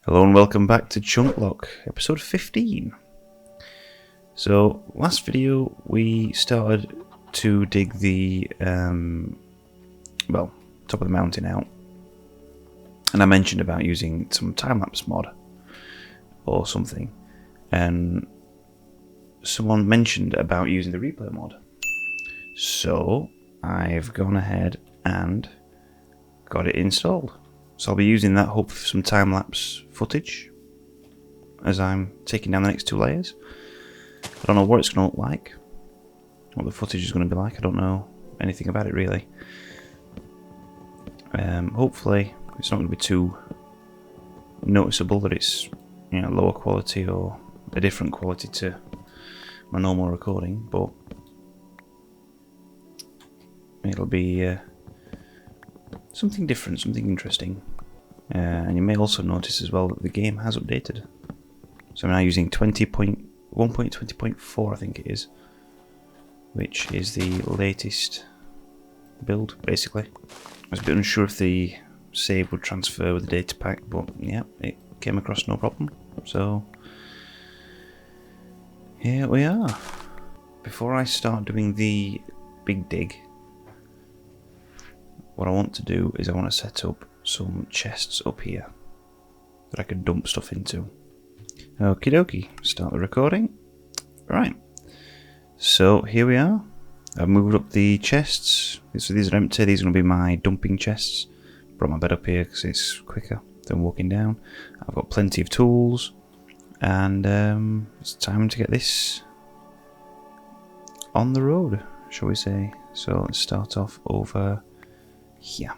Hello and welcome back to ChunkLock, episode 15. So, last video we started to dig the, top of the mountain out. And I mentioned about using some time-lapse mod or something. And someone mentioned about using the replay mod. So, I've gone ahead and got it installed. So I'll be using that hopefully for some time-lapse footage as I'm taking down the next two layers. I don't know what it's going to look like, what the footage is going to be like. I don't know anything about it really. Hopefully it's not going to be too noticeable that it's lower quality or a different quality to my normal recording, but it'll be something different, something interesting. And you may also notice as well that the game has updated. So I'm now using 1.20.4 I think it is, which is the latest build basically. I was a bit unsure if the save would transfer with the data pack, but yeah, it came across no problem. So here we are. Before I start doing the big dig, what I want to do is I want to set up some chests up here that I can dump stuff into. Okie dokie, start the recording. Right, so here we are. I've moved up the chests. So these are empty, these are going to be my dumping chests. Brought my bed up here because it's quicker than walking down. I've got plenty of tools, and it's time to get this on the road, shall we say. So let's start off over here.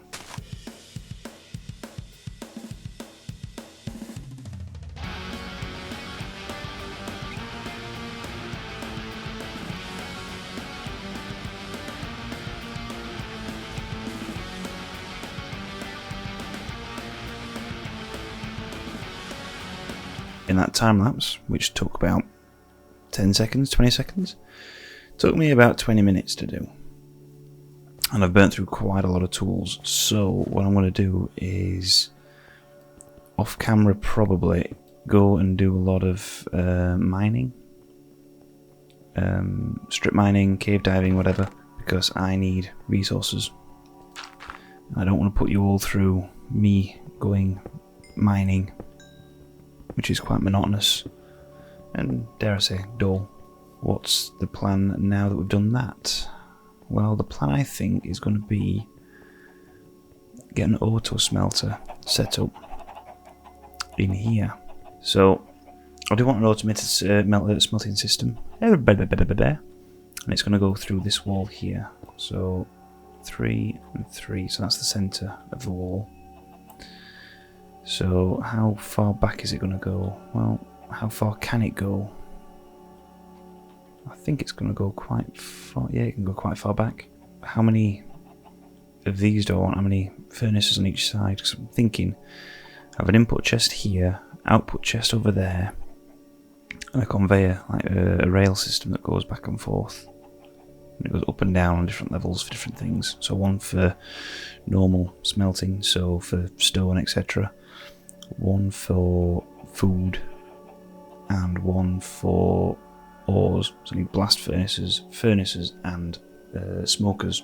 In that time lapse, which took about 10 seconds, 20 seconds, took me about 20 minutes to do. And I've burnt through quite a lot of tools, so what I'm going to do is, off camera probably, go and do a lot of mining, strip mining, cave diving, whatever, because I need resources. I don't want to put you all through me going mining, which is quite monotonous and, dare I say, dull. What's the plan now that we've done that? Well, the plan I think is going to be get an Auto Smelter set up in here. So I do want an automated smelting system, and it's going to go through this wall here. So 3 and 3, so that's the centre of the wall. So how far back is it going to go? Well, how far can it go? I think it's going to go quite far. Yeah, it can go quite far back. How many of these do I want? How many furnaces on each side? Because I'm thinking I have an input chest here, output chest over there, and a conveyor, like a rail system that goes back and forth. And it goes up and down on different levels for different things. So one for normal smelting, so for stone, etc. One for food, and one for ores. So I need blast furnaces, and smokers.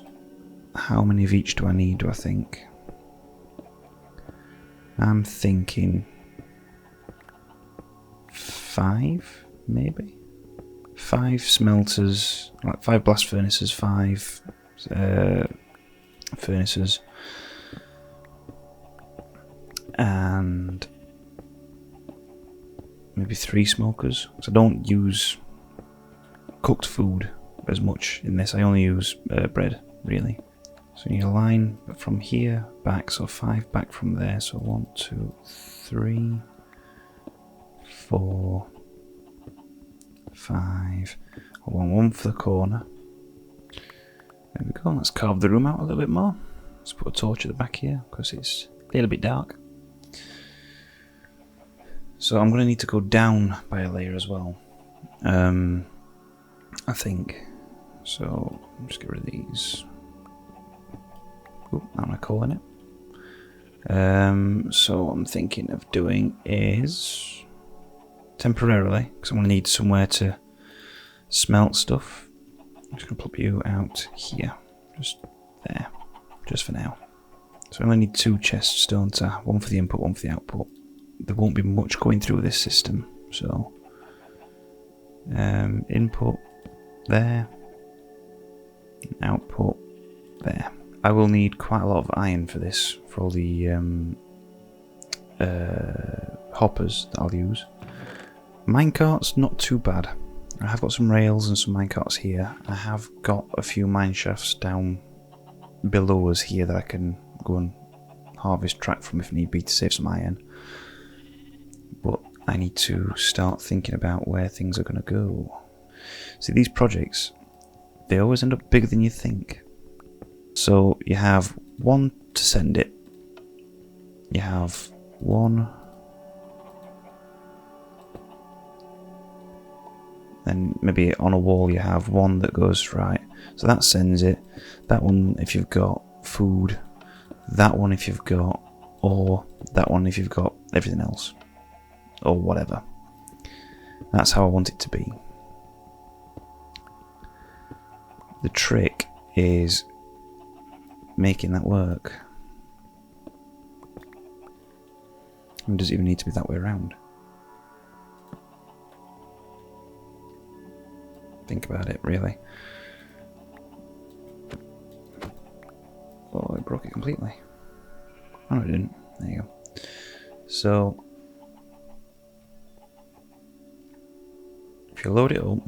How many of each do I need, do I think? I'm thinking 5, maybe? 5 smelters, like 5 blast furnaces, 5 furnaces, and maybe 3 smokers. So I don't use cooked food as much in this. I only use bread, really. So you need a line from here back, so 5 back from there. So 1, 2, 3, 4, 5. I want 1 for the corner. There we go. Let's carve the room out a little bit more. Let's put a torch at the back here because it's a little bit dark. So I'm going to need to go down by a layer as well, I think. So just get rid of these. Ooh, I'm not calling it. So what I'm thinking of doing is temporarily, because I'm going to need somewhere to smelt stuff. I'm just going to plop you out here, just there, just for now. So I only need 2 chests, don't I? One for the input, one for the output. There won't be much going through this system, so input there, output there. I will need quite a lot of iron for this, for all the hoppers that I'll use. Minecarts, not too bad. I have got some rails and some minecarts here. I have got a few mine shafts down below us here that I can go and harvest track from if need be to save some iron. But I need to start thinking about where things are going to go. See, these projects, they always end up bigger than you think. So you have 1 to send it. You have 1. Then maybe on a wall you have 1 that goes right. So that sends it. That one if you've got food. That one if you've got ore. That one if you've got everything else. Or whatever. That's how I want it to be. The trick is making that work. It doesn't even need to be that way around. Think about it, really. Oh, I broke it completely. Oh, no, I didn't. There you go. So, if you load it up,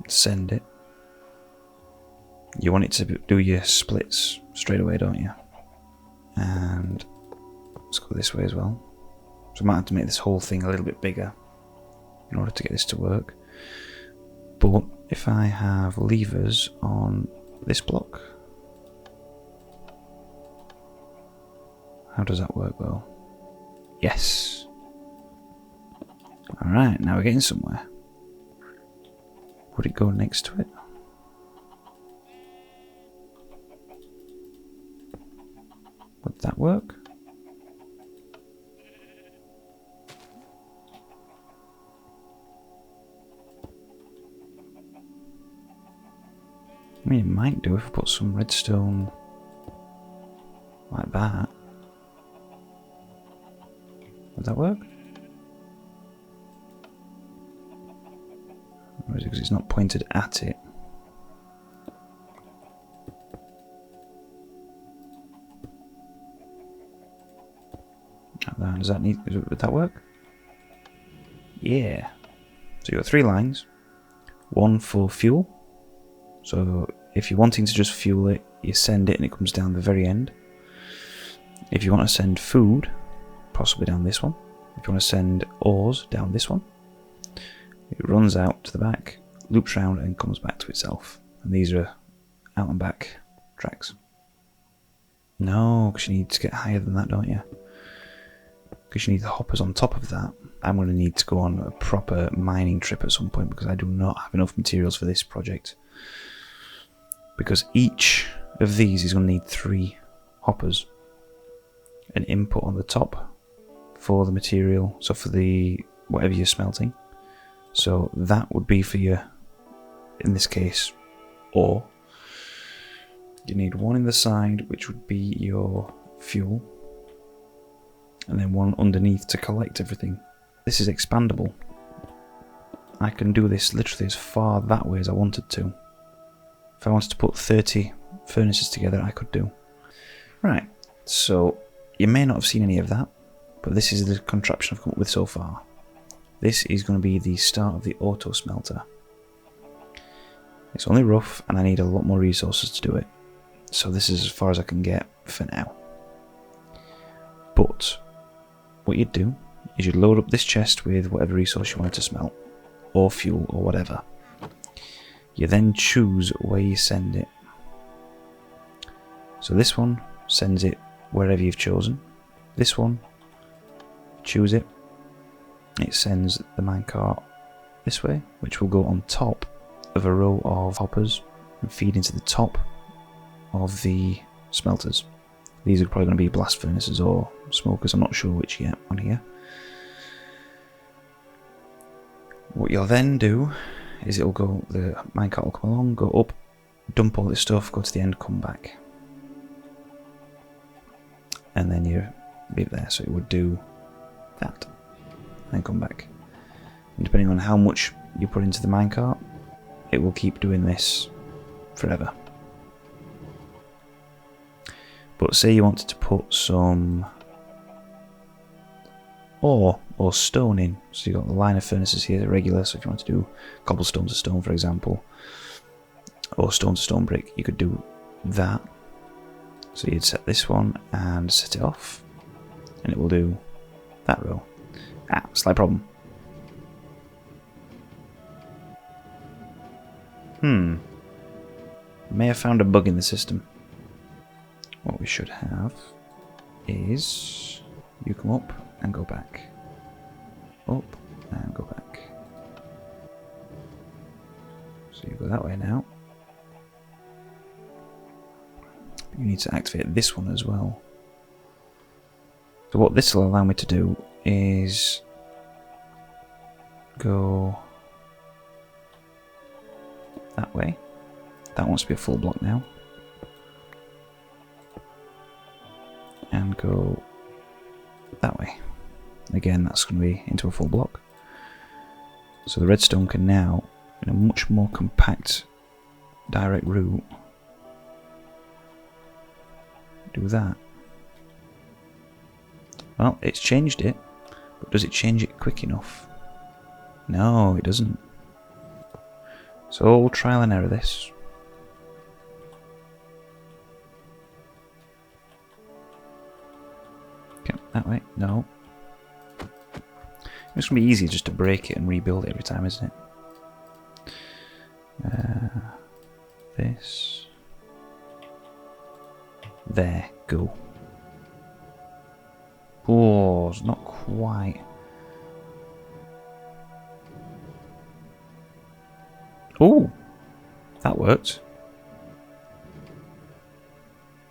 send it, you want it to do your splits straight away, don't you? And let's go this way as well. So I might have to make this whole thing a little bit bigger in order to get this to work. But if I have levers on this block, how does that work though? Yes. Alright, now we're getting somewhere. Would it go next to it? Would that work? I mean, it might do if I put some redstone like that. Would that work? Or is it because it's not pointed at it? Does that need? Would that work? Yeah. So you've got 3 lines. 1 for fuel. So if you're wanting to just fuel it, you send it and it comes down the very end. If you want to send food, possibly down this one. If you want to send ores, down this one. It runs out to the back, loops round and comes back to itself. And these are out and back tracks. No, because you need to get higher than that, don't you? Because you need the hoppers on top of that. I'm going to need to go on a proper mining trip at some point because I do not have enough materials for this project. Because each of these is going to need 3 hoppers. An input on the top for the material, so for the whatever you're smelting. So that would be for your, in this case, ore. You need 1 in the side, which would be your fuel. And then 1 underneath to collect everything. This is expandable. I can do this literally as far that way as I wanted to. If I wanted to put 30 furnaces together, I could do. Right, so you may not have seen any of that, but this is the contraption I've come up with so far. This is going to be the start of the Auto Smelter. It's only rough, and I need a lot more resources to do it. So this is as far as I can get for now. But what you'd do is you'd load up this chest with whatever resource you wanted to smelt, or fuel, or whatever. You then choose where you send it. So this one sends it wherever you've chosen. This one, choose it. It sends the minecart this way, which will go on top of a row of hoppers and feed into the top of the smelters. These are probably going to be blast furnaces or smokers, I'm not sure which yet on here. What you'll then do is it'll go, the minecart will come along, go up, dump all this stuff, go to the end, come back. And then you leave it there, so it would do that, and then come back. And depending on how much you put into the minecart, it will keep doing this forever. But say you wanted to put some ore or stone in, so you've got the line of furnaces here, the regular, so if you want to do cobblestone to stone, for example, or stone to stone brick, you could do that. So you'd set this one and set it off, and it will do that row. Slight problem. May have found a bug in the system. What we should have is you come up and go back. Up and go back. So you go that way now. You need to activate this one as well. So what this will allow me to do is go that way. That wants to be a full block now. And go that way. Again, that's going to be into a full block. So the redstone can now, in a much more compact direct route, do that. Well, it's changed it, but does it change it quick enough? No, it doesn't. So we'll trial and error this. Okay, that way. No. It's going to be easier just to break it and rebuild it every time, isn't it? This. There, go. Oh, it's not quite. Oh, that worked.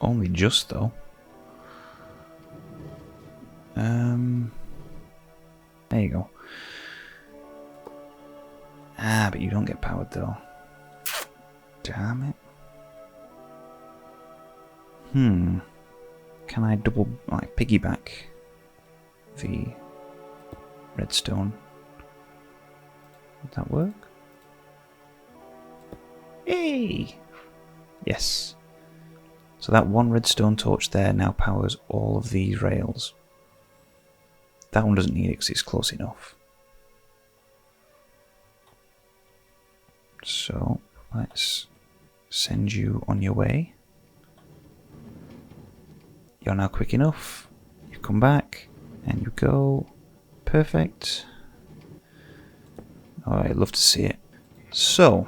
Only just though. There you go. But you don't get powered though. Damn it. Can I double, like, piggyback the redstone? Would that work? Hey! Yes. So that one redstone torch there now powers all of these rails. That one doesn't need it because it's close enough. So let's send you on your way. You're now quick enough. You come back and you go. Perfect. Oh, I'd love to see it. So,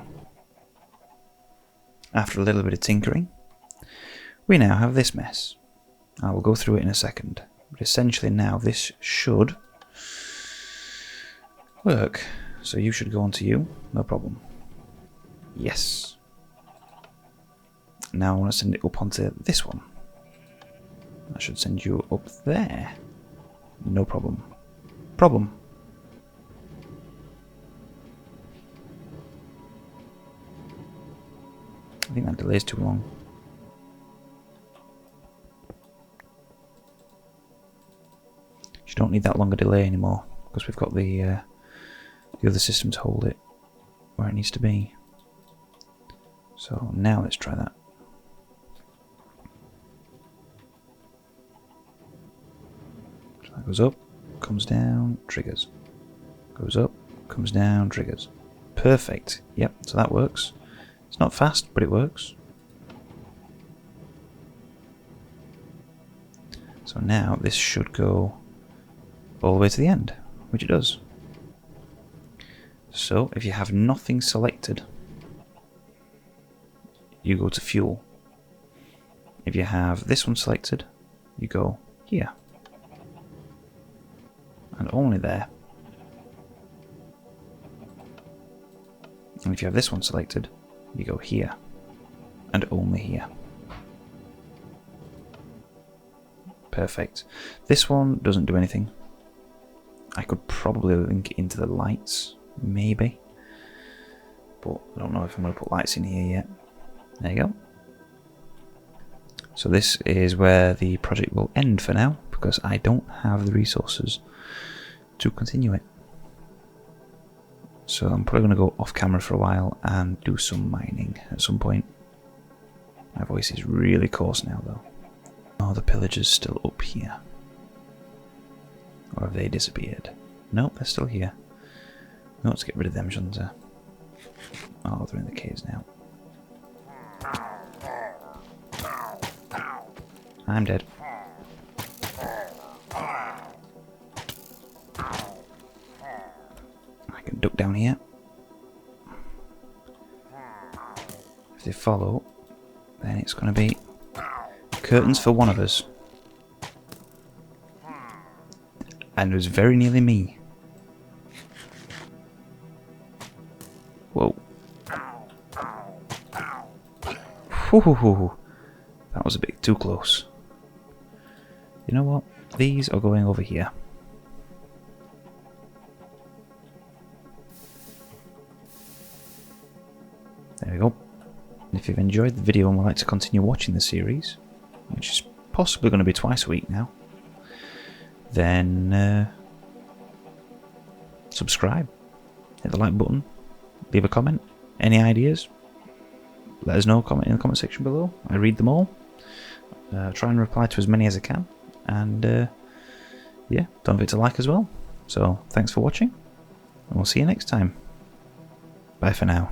after a little bit of tinkering, we now have this mess. I will go through it in a second. But essentially now this should work. So you should go onto you, no problem. Yes. Now I want to send it up onto this one. I should send you up there. No problem. Problem. I think that delay's too long. You don't need that longer delay anymore because we've got the other system to hold it where it needs to be. So now let's try that. So that goes up, comes down, triggers. Goes up, comes down, triggers. Perfect. Yep, so that works. It's not fast, but it works. So now this should go all the way to the end, which it does. So if you have nothing selected, you go to fuel. If you have this one selected, you go here. And only there. And if you have this one selected, you go here. And only here. Perfect. This one doesn't do anything. I could probably link it into the lights, maybe. But I don't know if I'm going to put lights in here yet. There you go. So this is where the project will end for now, because I don't have the resources to continue it. So I'm probably going to go off camera for a while and do some mining at some point. My voice is really coarse now though. Oh, the pillager's still up here. Or have they disappeared? Nope, they're still here. No, let's get rid of them, shouldn't I? Oh, they're in the caves now. I'm dead. I can duck down here. If they follow, then it's going to be curtains for one of us. And it was very nearly me. Whoa. Whew. That was a bit too close. You know what? These are going over here. There we go. And if you've enjoyed the video and would like to continue watching the series, which is possibly going to be twice a week now, then subscribe, hit the like button, leave a comment, any ideas, let us know, comment in the comment section below. I read them all, try and reply to as many as I can, and yeah, don't forget to like as well. So thanks for watching, and we'll see you next time. Bye for now.